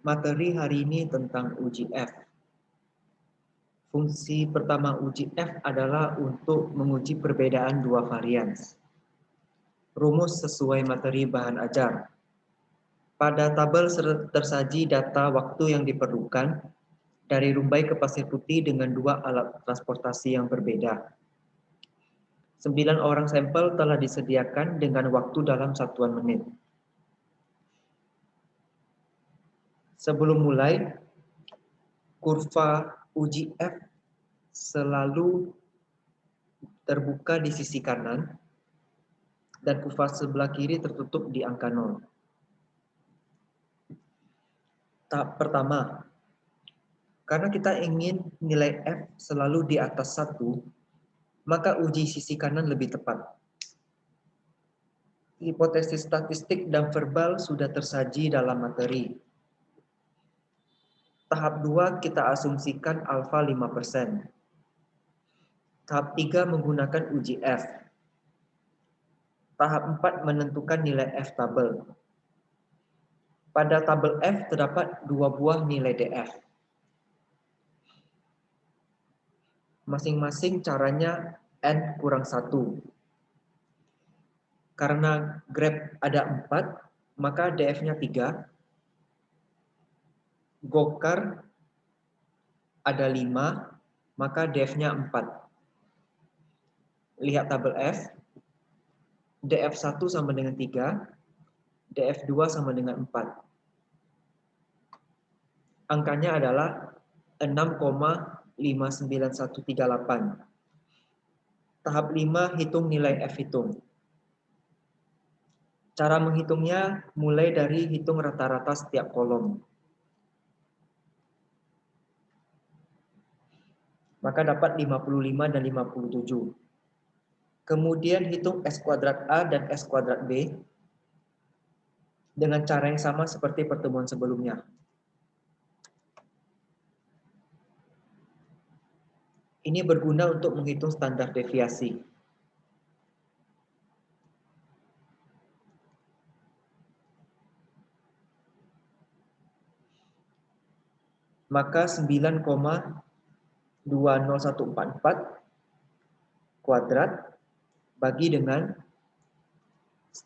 Materi hari ini tentang uji F. Fungsi pertama uji F adalah untuk menguji perbedaan dua varian. Rumus sesuai materi bahan ajar. Pada tabel tersaji data waktu yang diperlukan dari Rumbai ke Pasir Putih dengan dua alat transportasi yang berbeda. 9 orang sampel telah disediakan dengan waktu dalam satuan menit. Sebelum mulai, kurva uji F selalu terbuka di sisi kanan dan kurva sebelah kiri tertutup di angka 0. Tahap pertama, karena kita ingin nilai F selalu di atas 1, maka uji sisi kanan lebih tepat. Hipotesis statistik dan verbal sudah tersaji dalam materi. Tahap 2 kita asumsikan alfa 5%. Tahap 3 menggunakan uji F. Tahap 4 menentukan nilai F tabel. Pada tabel F terdapat 2 buah nilai DF. Masing-masing caranya N kurang 1. Karena grab ada 4, maka DF-nya 3. Gokar ada 5, maka DF-nya 4. Lihat tabel F. DF1 sama dengan 3, DF2 sama dengan 4. Angkanya adalah 6,59138. Tahap 5 hitung nilai F hitung. Cara menghitungnya mulai dari hitung rata-rata setiap kolom. Maka dapat 55 dan 57. Kemudian hitung S kuadrat A dan S kuadrat B dengan cara yang sama seperti pertemuan sebelumnya. Ini berguna untuk menghitung standar deviasi. Maka 9,20144 kuadrat bagi dengan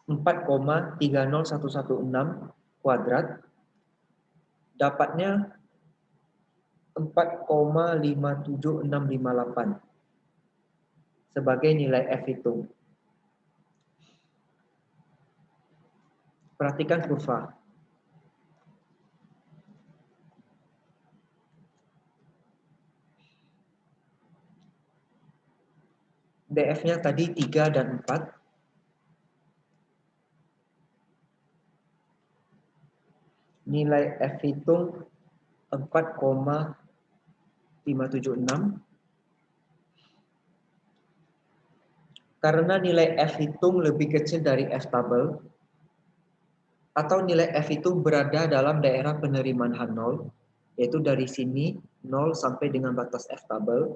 4,30116 kuadrat dapatnya 4,57658 sebagai nilai F hitung. Perhatikan kurva. DF-nya tadi 3 dan 4. Nilai F hitung 4,576. Karena nilai F hitung lebih kecil dari F tabel, atau nilai F hitung berada dalam daerah penerimaan H0, yaitu dari sini 0 sampai dengan batas F tabel,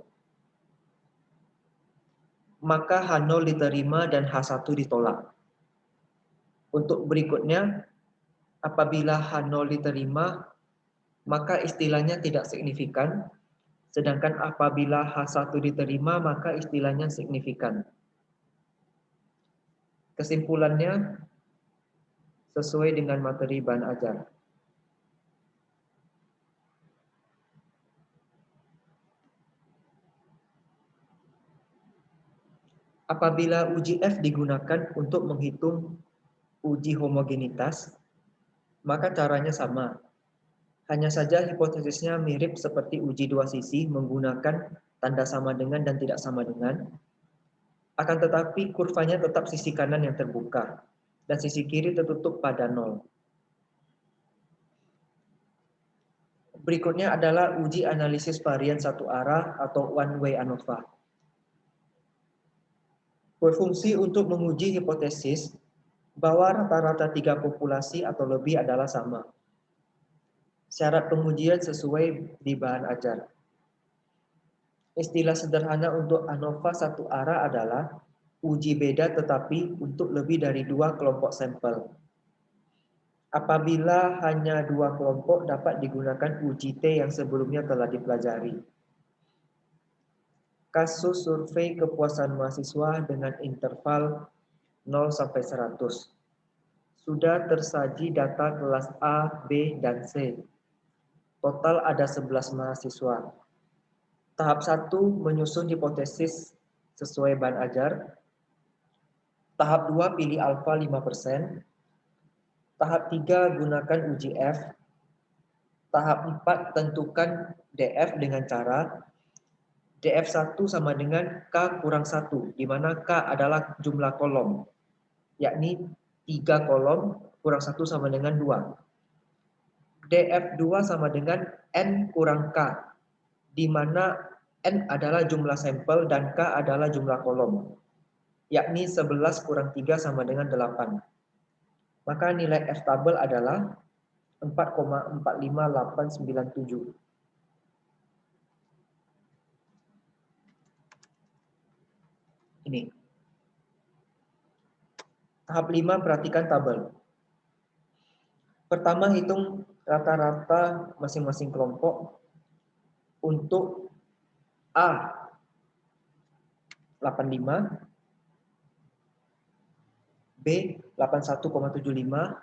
maka H0 diterima dan H1 ditolak. Untuk berikutnya, apabila H0 diterima, maka istilahnya tidak signifikan, sedangkan apabila H1 diterima, maka istilahnya signifikan. Kesimpulannya, sesuai dengan materi bahan ajar. Apabila uji F digunakan untuk menghitung uji homogenitas, maka caranya sama. Hanya saja hipotesisnya mirip seperti uji dua sisi menggunakan tanda sama dengan dan tidak sama dengan. Akan tetapi kurvanya tetap sisi kanan yang terbuka dan sisi kiri tertutup pada 0. Berikutnya adalah uji analisis varian satu arah atau one way ANOVA. Berfungsi untuk menguji hipotesis bahwa rata-rata 3 populasi atau lebih adalah sama. Syarat pengujian sesuai di bahan ajar. Istilah sederhana untuk ANOVA satu arah adalah uji beda tetapi untuk lebih dari 2 kelompok sampel. Apabila hanya dua kelompok dapat digunakan uji T yang sebelumnya telah dipelajari. Kasus survei kepuasan mahasiswa dengan interval 0 sampai 100. Sudah tersaji data kelas A, B, dan C. Total ada 11 mahasiswa. Tahap 1 menyusun hipotesis sesuai bahan ajar. Tahap 2 pilih alfa 5%. Tahap 3 gunakan uji F. Tahap 4 tentukan DF dengan cara DF1 sama dengan K kurang 1, di mana K adalah jumlah kolom, yakni 3 kolom kurang 1 sama dengan 2. DF2 sama dengan N kurang K, di mana N adalah jumlah sampel dan K adalah jumlah kolom, yakni 11 kurang 3 sama dengan 8. Maka nilai F tabel adalah 4,45897. Ini. Tahap 5, perhatikan tabel. Pertama, hitung rata-rata masing-masing kelompok untuk A 85, B 81,75,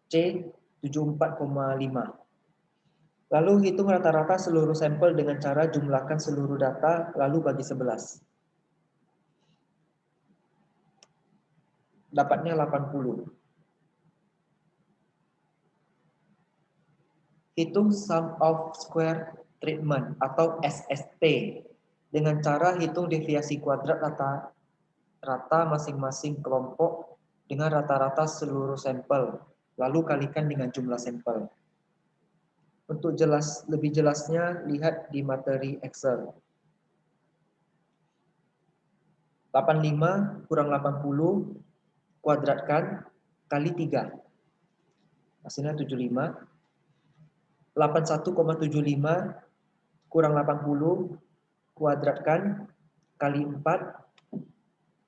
C 74,5. Lalu hitung rata-rata seluruh sampel dengan cara jumlahkan seluruh data lalu bagi 11. Dapatnya 80. Hitung sum of square treatment atau SST dengan cara hitung deviasi kuadrat rata masing-masing kelompok dengan rata-rata seluruh sampel, lalu kalikan dengan jumlah sampel. Untuk lebih jelasnya, lihat di materi Excel. 85 kurang 80 kuadratkan kali 3. Hasilnya 75. 81,75 kurang 80 kuadratkan kali 4.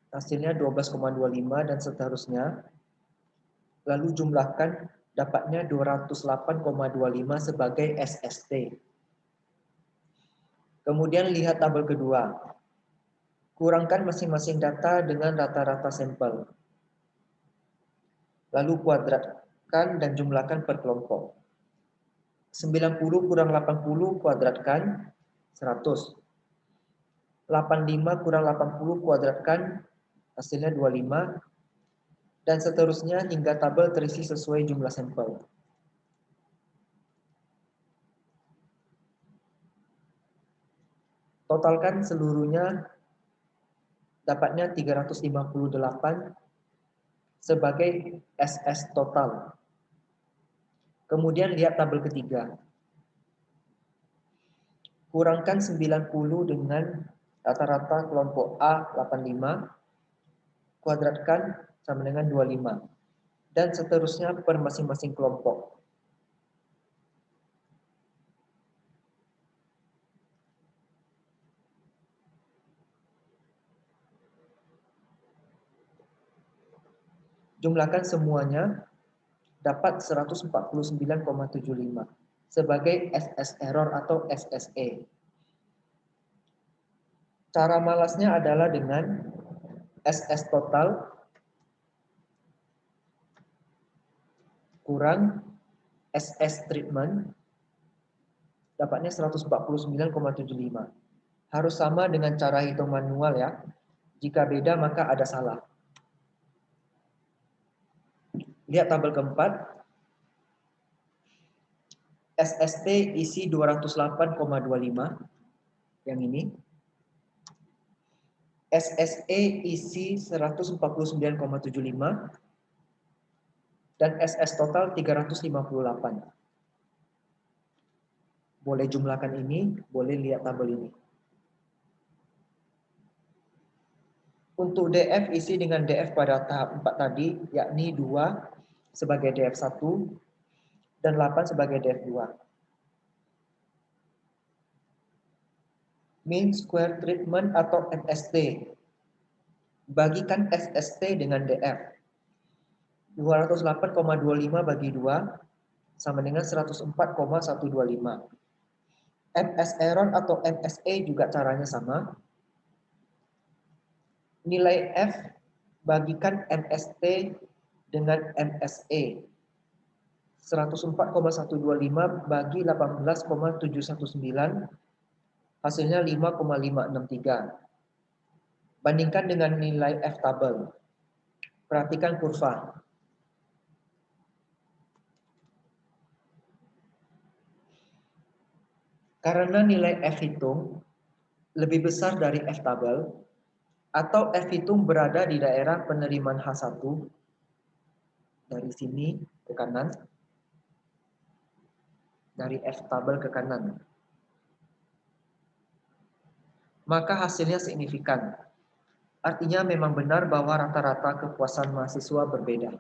Hasilnya 12,25 dan seterusnya. Lalu jumlahkan, dapatnya 208,25 sebagai SST. Kemudian lihat tabel kedua. Kurangkan masing-masing data dengan rata-rata sampel. Lalu kuadratkan dan jumlahkan per kelompok. 90 kurang 80 kuadratkan 100. 85 kurang 80 kuadratkan hasilnya 25. Dan seterusnya hingga tabel terisi sesuai jumlah sampel. Totalkan seluruhnya, dapatnya 358 sebagai SS total. Kemudian lihat tabel ketiga. Kurangkan 90 dengan rata-rata kelompok A 85, kuadratkan sama dengan 25. Dan seterusnya per masing-masing kelompok. Jumlahkan semuanya, dapat 149,75 sebagai SS error atau SSE. Cara malasnya adalah dengan SS total kurang SS treatment, dapatnya 149,75. Harus sama dengan cara hitung manual ya. Jika beda maka ada salah. Lihat tabel keempat. SST isi 208,25 yang ini. SSE isi 149,75 dan SS total 358. Boleh jumlahkan ini, boleh lihat tabel ini. Untuk DF isi dengan DF pada tahap 4 tadi, yakni 2 sebagai DF1 dan 8 sebagai DF2. Mean Square Treatment atau MST. Bagikan SST dengan DF. 208,25 bagi 2 sama dengan 104,125. MS Aaron atau MSE juga caranya sama. Nilai F bagikan MST dengan MSE. 104,125 bagi 18,719 hasilnya 5,563. Bandingkan dengan nilai F tabel. Perhatikan kurva. Karena nilai F hitung lebih besar dari F tabel, atau F hitung berada di daerah penerimaan H1, dari sini ke kanan, dari F tabel ke kanan, maka hasilnya signifikan. Artinya memang benar bahwa rata-rata kepuasan mahasiswa berbeda.